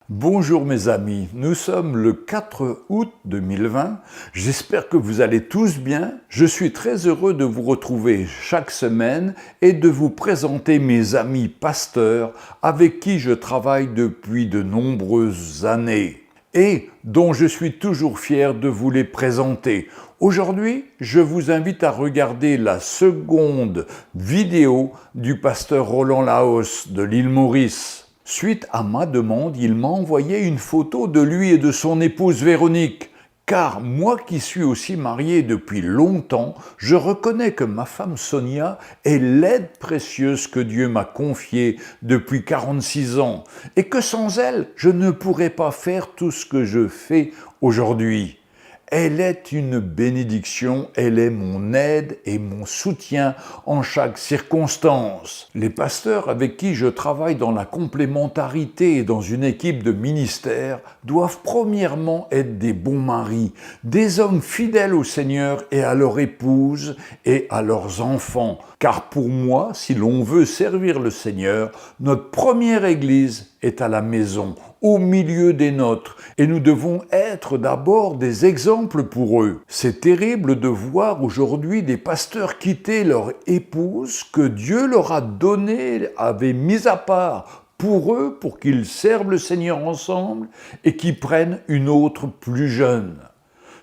Bonjour mes amis, nous sommes le 4 août 2020, j'espère que vous allez tous bien. Je suis très heureux de vous retrouver chaque semaine et de vous présenter mes amis pasteurs avec qui je travaille depuis de nombreuses années et dont je suis toujours fier de vous les présenter. Aujourd'hui, je vous invite à regarder la seconde vidéo du pasteur Roland Laos de l'île Maurice. Suite à ma demande, il m'a envoyé une photo de lui et de son épouse Véronique. Car moi qui suis aussi marié depuis longtemps, je reconnais que ma femme Sonia est l'aide précieuse que Dieu m'a confiée depuis 46 ans et que sans elle, je ne pourrais pas faire tout ce que je fais aujourd'hui. Elle est une bénédiction, elle est mon aide et mon soutien en chaque circonstance. Les pasteurs avec qui je travaille dans la complémentarité et dans une équipe de ministère doivent premièrement être des bons maris, des hommes fidèles au Seigneur et à leur épouse et à leurs enfants. Car pour moi, si l'on veut servir le Seigneur, notre première église est à la maison, au milieu des nôtres, et nous devons être d'abord des exemples pour eux. C'est terrible de voir aujourd'hui des pasteurs quitter leur épouse que Dieu leur a donnée, avait mise à part pour eux, pour qu'ils servent le Seigneur ensemble, et qui prennent une autre plus jeune.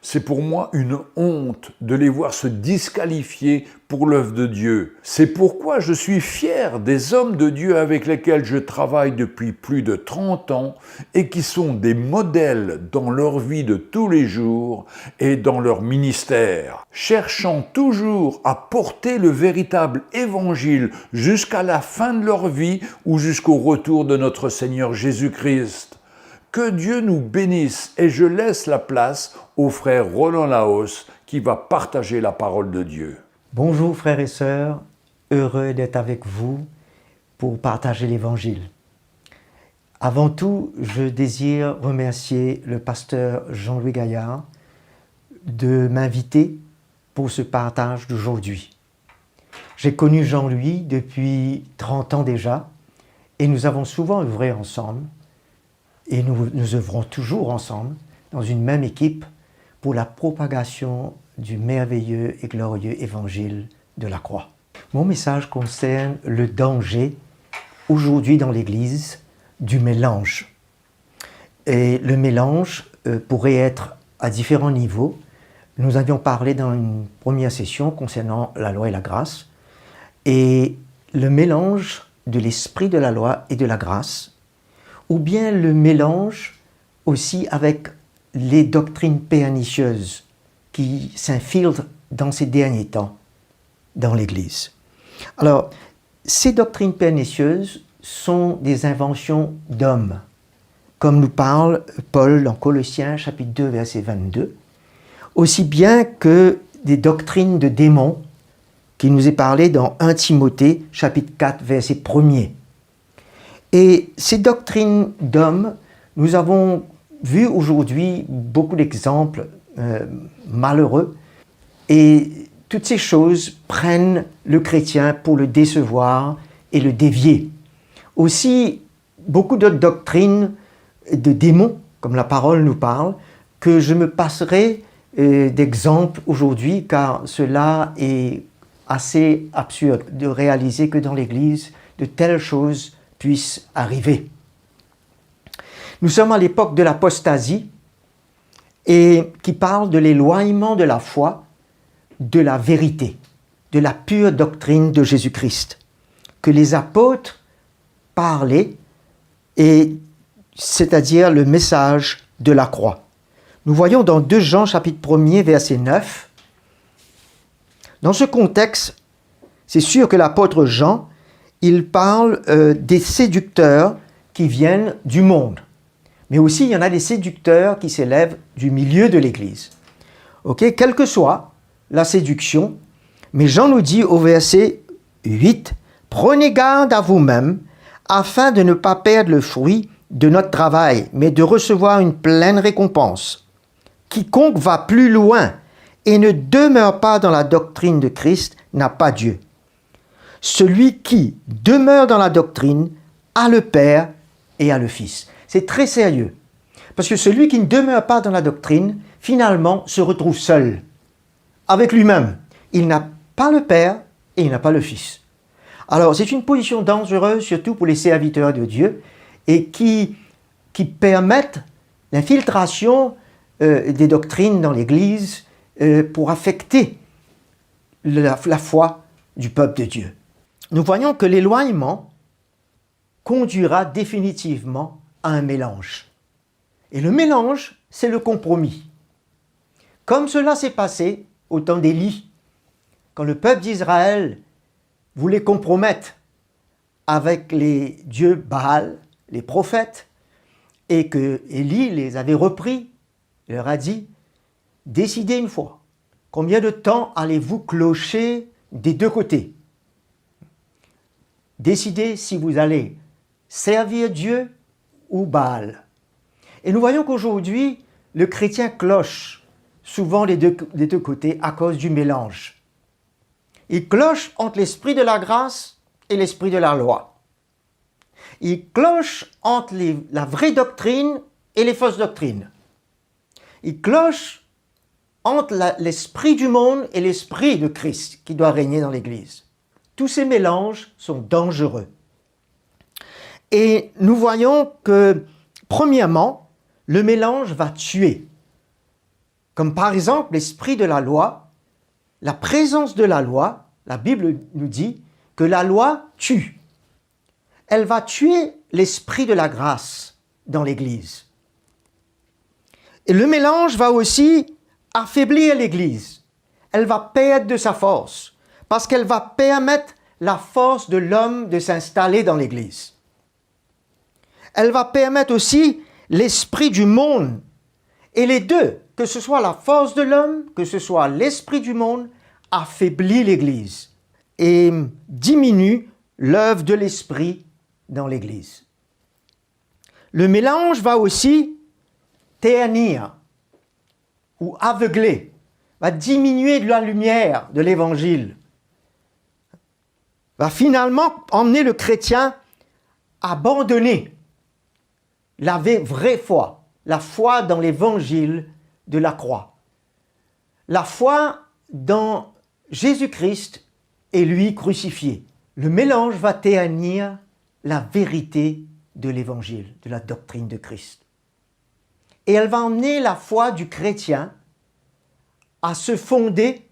C'est pour moi une honte de les voir se disqualifier pour l'œuvre de Dieu. C'est pourquoi je suis fier des hommes de Dieu avec lesquels je travaille depuis plus de 30 ans et qui sont des modèles dans leur vie de tous les jours et dans leur ministère, cherchant toujours à porter le véritable évangile jusqu'à la fin de leur vie ou jusqu'au retour de notre Seigneur Jésus-Christ. Que Dieu nous bénisse et je laisse la place au frère Roland Laos qui va partager la parole de Dieu. Bonjour frères et sœurs, heureux d'être avec vous pour partager l'Évangile. Avant tout, je désire remercier le pasteur Jean-Louis Gaillard de m'inviter pour ce partage d'aujourd'hui. J'ai connu Jean-Louis depuis 30 ans déjà et nous avons souvent œuvré ensemble. Et nous œuvrons toujours ensemble dans une même équipe pour la propagation du merveilleux et glorieux évangile de la croix. Mon message concerne le danger aujourd'hui dans l'Église du mélange. Et le mélange pourrait être à différents niveaux. Nous avions parlé dans une première session concernant la loi et la grâce. Et le mélange de l'esprit de la loi et de la grâce, ou bien le mélange aussi avec les doctrines pernicieuses qui s'infiltrent dans ces derniers temps dans l'Église. Alors, ces doctrines pernicieuses sont des inventions d'hommes, comme nous parle Paul dans Colossiens chapitre 2, verset 22, aussi bien que des doctrines de démons qui nous est parlé dans 1 Timothée chapitre 4, verset 1er. Et ces doctrines d'hommes, nous avons vu aujourd'hui beaucoup d'exemples malheureux et toutes ces choses prennent le chrétien pour le décevoir et le dévier. Aussi, beaucoup d'autres doctrines de démons, comme la parole nous parle, que je me passerai d'exemples aujourd'hui car cela est assez absurde de réaliser que dans l'Église, de telles choses puisse arriver. Nous sommes à l'époque de l'apostasie et qui parle de l'éloignement de la foi, de la vérité, de la pure doctrine de Jésus-Christ, que les apôtres parlaient, et c'est-à-dire le message de la croix. Nous voyons dans 2 Jean chapitre 1er verset 9, dans ce contexte, c'est sûr que l'apôtre Jean il parle des séducteurs qui viennent du monde. Mais aussi, il y en a des séducteurs qui s'élèvent du milieu de l'Église. Ok, quelle que soit la séduction, mais Jean nous dit au verset 8, « Prenez garde à vous-même, afin de ne pas perdre le fruit de notre travail, mais de recevoir une pleine récompense. Quiconque va plus loin et ne demeure pas dans la doctrine de Christ n'a pas Dieu. Celui qui demeure dans la doctrine a le Père et a le Fils. » C'est très sérieux. Parce que celui qui ne demeure pas dans la doctrine, finalement, se retrouve seul, avec lui-même. Il n'a pas le Père et il n'a pas le Fils. Alors, c'est une position dangereuse, surtout pour les serviteurs de Dieu, et qui permettent l'infiltration des doctrines dans l'Église pour affecter la foi du peuple de Dieu. Nous voyons que l'éloignement conduira définitivement à un mélange. Et le mélange, c'est le compromis. Comme cela s'est passé au temps d'Élie, quand le peuple d'Israël voulait compromettre avec les dieux Baal, les prophètes, et que Élie les avait repris, il leur a dit, décidez une fois, combien de temps allez-vous clocher des deux côtés? Décidez si vous allez servir Dieu ou Baal. Et nous voyons qu'aujourd'hui, le chrétien cloche souvent des deux côtés à cause du mélange. Il cloche entre l'esprit de la grâce et l'esprit de la loi. Il cloche entre la vraie doctrine et les fausses doctrines. Il cloche entre l'esprit du monde et l'esprit de Christ qui doit régner dans l'Église. Tous ces mélanges sont dangereux. Et nous voyons que, premièrement, le mélange va tuer. Comme par exemple l'esprit de la loi, la présence de la loi, la Bible nous dit que la loi tue. Elle va tuer l'esprit de la grâce dans l'Église. Et le mélange va aussi affaiblir l'Église. Elle va perdre de sa force parce qu'elle va permettre la force de l'homme de s'installer dans l'Église. Elle va permettre aussi l'esprit du monde. Et les deux, que ce soit la force de l'homme, que ce soit l'esprit du monde, affaiblit l'Église et diminue l'œuvre de l'esprit dans l'Église. Le mélange va aussi ternir ou aveugler, va diminuer de la lumière de l'Évangile, va finalement emmener le chrétien à abandonner la vraie foi, la foi dans l'Évangile de la croix, la foi dans Jésus-Christ et lui crucifié. Le mélange va ternir la vérité de l'Évangile, de la doctrine de Christ. Et elle va emmener la foi du chrétien à se fonder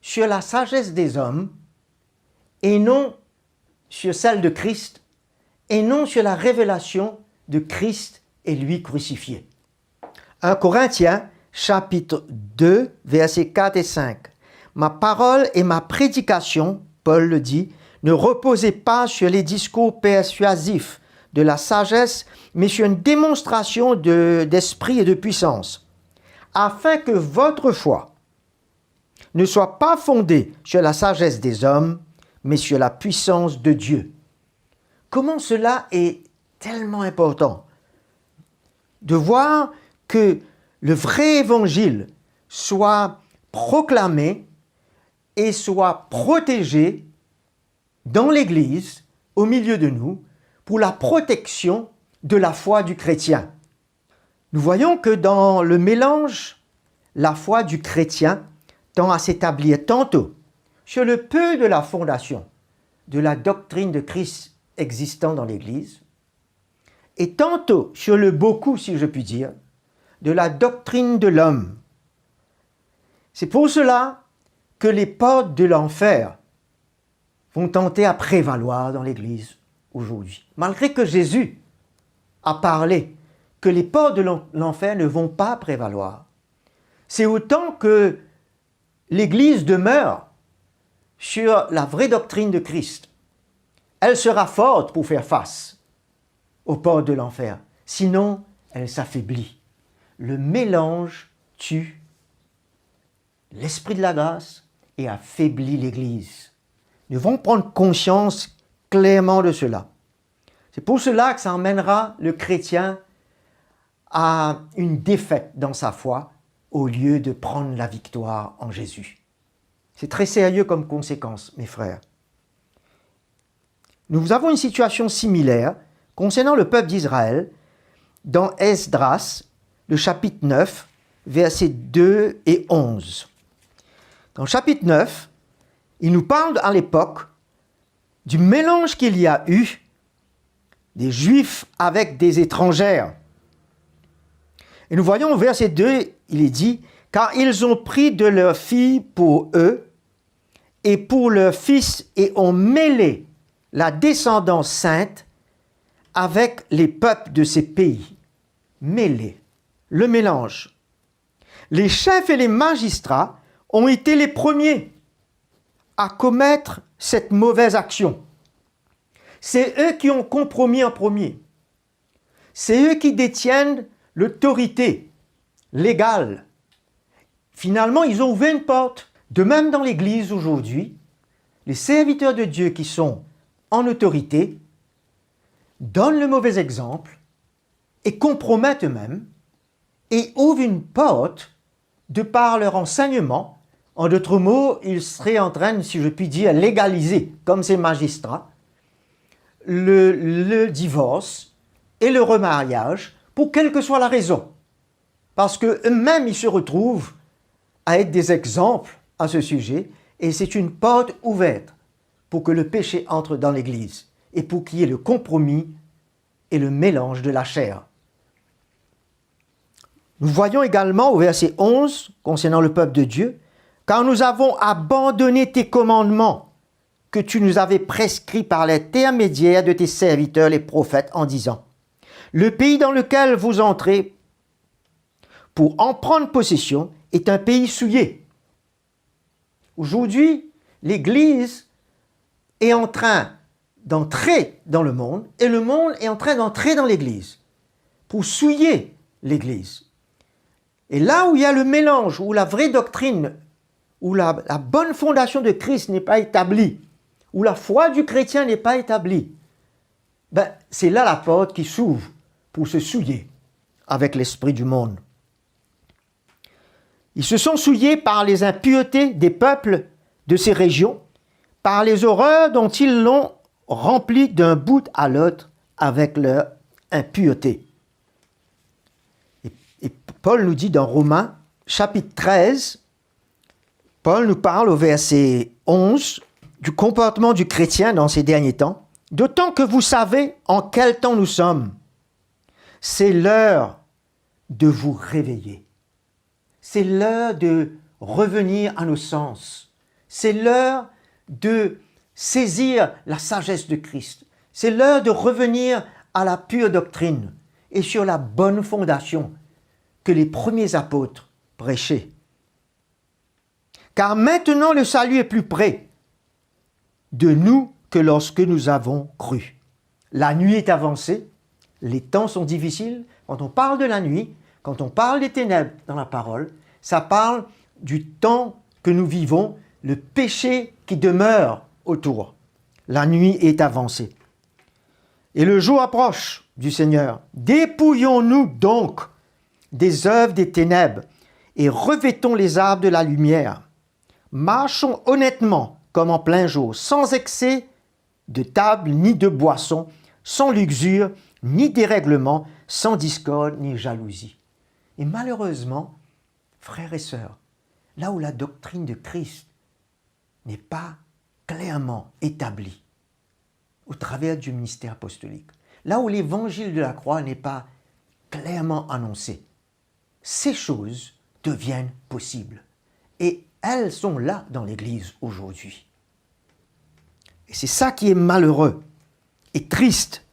sur la sagesse des hommes et non sur celle de Christ et non sur la révélation de Christ et lui crucifié. 1 Corinthiens, chapitre 2, versets 4 et 5. « Ma parole et ma prédication, Paul le dit, ne reposaient pas sur les discours persuasifs de la sagesse, mais sur une démonstration d'esprit et de puissance, afin que votre foi ne soit pas fondée sur la sagesse des hommes, mais sur la puissance de Dieu. » Comment cela est tellement important de voir que le vrai évangile soit proclamé et soit protégé dans l'Église, au milieu de nous, pour la protection de la foi du chrétien. Nous voyons que dans le mélange, la foi du chrétien tend à s'établir tantôt sur le peu de la fondation de la doctrine de Christ existant dans l'Église, et tantôt sur le beaucoup, si je puis dire, de la doctrine de l'homme. C'est pour cela que les portes de l'enfer vont tenter à prévaloir dans l'Église aujourd'hui. Malgré que Jésus a parlé que les portes de l'enfer ne vont pas prévaloir, c'est autant que l'Église demeure sur la vraie doctrine de Christ. Elle sera forte pour faire face aux portes de l'enfer. Sinon, elle s'affaiblit. Le mélange tue l'esprit de la grâce et affaiblit l'Église. Nous devons prendre conscience clairement de cela. C'est pour cela que ça emmènera le chrétien à une défaite dans sa foi au lieu de prendre la victoire en Jésus. C'est très sérieux comme conséquence, mes frères. Nous avons une situation similaire concernant le peuple d'Israël dans Esdras, le chapitre 9, versets 2 et 11. Dans le chapitre 9, il nous parle à l'époque du mélange qu'il y a eu des Juifs avec des étrangères. Et nous voyons au verset 2, il est dit, « Car ils ont pris de leurs filles pour eux et pour leurs fils et ont mêlé la descendance sainte avec les peuples de ces pays. » Mêlé, le mélange. Les chefs et les magistrats ont été les premiers à commettre cette mauvaise action. C'est eux qui ont compromis en premier. C'est eux qui détiennent l'autorité légale. Finalement, ils ont ouvert une porte. De même dans l'Église aujourd'hui, les serviteurs de Dieu qui sont en autorité donnent le mauvais exemple et compromettent eux-mêmes et ouvrent une porte de par leur enseignement. En d'autres mots, ils seraient en train, si je puis dire, légaliser, comme ces magistrats, le divorce et le remariage pour quelle que soit la raison. Parce qu'eux-mêmes, ils se retrouvent à être des exemples à ce sujet et c'est une porte ouverte pour que le péché entre dans l'Église et pour qu'il y ait le compromis et le mélange de la chair. Nous voyons également au verset 11, concernant le peuple de Dieu, « Car nous avons abandonné tes commandements que tu nous avais prescrits par l'intermédiaire de tes serviteurs les prophètes en disant, « Le pays dans lequel vous entrez pour en prendre possession est un pays souillé. » Aujourd'hui, l'Église est en train d'entrer dans le monde et le monde est en train d'entrer dans l'Église pour souiller l'Église. Et là où il y a le mélange, où la vraie doctrine, où la bonne fondation de Christ n'est pas établie, où la foi du chrétien n'est pas établie, c'est là la porte qui s'ouvre pour se souiller avec l'esprit du monde. Ils se sont souillés par les impuretés des peuples de ces régions, par les horreurs dont ils l'ont rempli d'un bout à l'autre avec leur impureté. Et Paul nous dit dans Romains, chapitre 13, Paul nous parle au verset 11 du comportement du chrétien dans ces derniers temps. « D'autant que vous savez en quel temps nous sommes. C'est l'heure de vous réveiller. C'est l'heure de revenir à nos sens. C'est l'heure de saisir la sagesse de Christ. C'est l'heure de revenir à la pure doctrine et sur la bonne fondation que les premiers apôtres prêchaient. Car maintenant le salut est plus près de nous que lorsque nous avons cru. La nuit est avancée, les temps sont difficiles. Quand on parle de la nuit, quand on parle des ténèbres dans la parole, ça parle du temps que nous vivons, le péché qui demeure autour. La nuit est avancée. Et le jour approche du Seigneur. Dépouillons-nous donc des œuvres des ténèbres et revêtons les arbres de la lumière. Marchons honnêtement comme en plein jour, sans excès de table ni de boisson, sans luxure ni dérèglement, sans discorde ni jalousie. Et malheureusement, frères et sœurs, là où la doctrine de Christ n'est pas clairement établie au travers du ministère apostolique, là où l'évangile de la croix n'est pas clairement annoncé, ces choses deviennent possibles. Et elles sont là dans l'Église aujourd'hui. Et c'est ça qui est malheureux et triste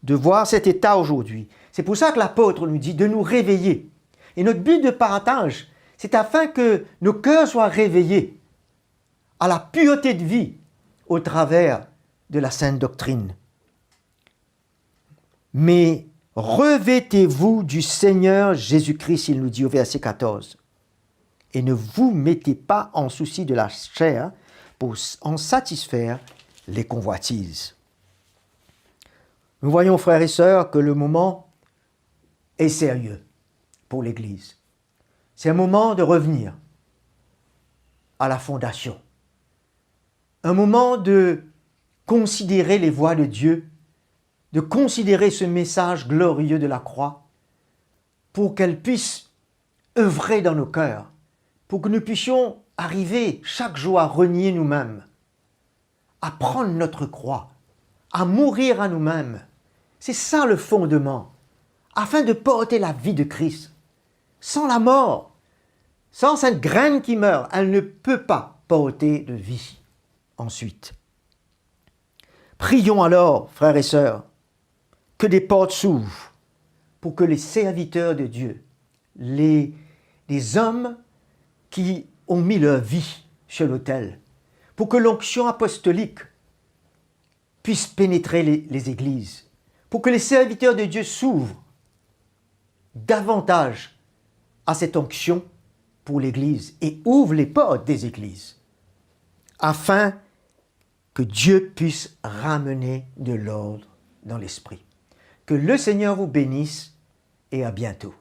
de voir cet état aujourd'hui. C'est pour ça que l'apôtre nous dit de nous réveiller. Et notre but de partage, c'est afin que nos cœurs soient réveillés à la pureté de vie au travers de la sainte doctrine. Mais revêtez-vous du Seigneur Jésus-Christ, il nous dit au verset 14. Et ne vous mettez pas en souci de la chair pour en satisfaire les convoitises. Nous voyons, frères et sœurs, que le moment est sérieux pour l'Église. C'est un moment de revenir à la fondation. Un moment de considérer les voies de Dieu, de considérer ce message glorieux de la croix pour qu'elle puisse œuvrer dans nos cœurs, pour que nous puissions arriver chaque jour à renier nous-mêmes, à prendre notre croix, à mourir à nous-mêmes. C'est ça le fondement, afin de porter la vie de Christ. Sans la mort, sans cette graine qui meurt, elle ne peut pas porter de vie ensuite. Prions alors, frères et sœurs, que des portes s'ouvrent pour que les serviteurs de Dieu, les hommes qui ont mis leur vie sur l'autel, pour que l'onction apostolique puisse pénétrer les églises, pour que les serviteurs de Dieu s'ouvrent davantage à cette onction pour l'Église et ouvrent les portes des églises, afin que Dieu puisse ramener de l'ordre dans l'esprit. Que le Seigneur vous bénisse et à bientôt.